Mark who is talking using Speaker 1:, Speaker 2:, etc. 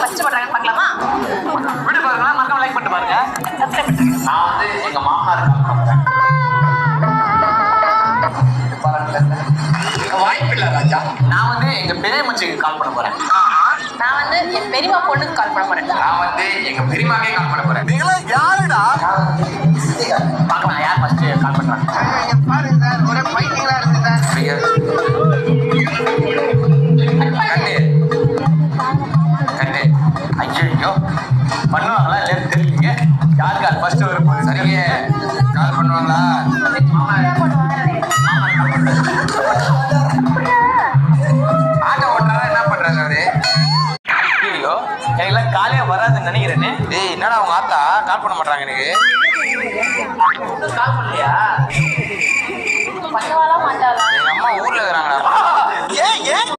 Speaker 1: கஷ்டப்படுறாங்கன்னு பார்க்கலாமா?
Speaker 2: வீடியோ பாருங்களா, மறக்காம லைக் பண்ணிட்டு பாருங்க.
Speaker 3: நான் வந்து எங்க மாமனாருக்கு வாய்ப்பு இல்ல ராஜா.
Speaker 2: நான் வந்து எங்க பெரிய மச்சிக்கு கால் பண்ண போறேன்.
Speaker 1: நான் வந்து என் பெரியமா பொண்ணுக்கு கால் பண்ண போறேன்.
Speaker 3: நான் வந்து எங்க பெரியமாக்கே கால் பண்ண போறேன்.
Speaker 2: நீங்களாம் யாருடா? பார்க்கலாம் யார் ஃபர்ஸ்ட் கால் பண்றாங்க.
Speaker 3: பாருங்க ஒரே ஃபைட்டிங்கா இருக்கு சார். கண்ணு கண்ணு
Speaker 2: ஐயோ பண்ணுவாங்களா இல்லைன்னு தெரியலீங்க. யார் கால் ஃபர்ஸ்ட் வரும் போது
Speaker 3: சரிங்க கால் பண்ணுவாங்களா? ஆட்டோ ஓட்டுறாரா என்ன பண்றாரு அவரு?
Speaker 2: ஐயோ எனக்குலாம் காலே வராதுன்னு நினைக்கிறேன்னு.
Speaker 3: டேய் என்னடா அவங்க ஆத்தா கால் பண்ண மாட்டாங்க எனக்கு.
Speaker 2: கால் பண்ணலையா?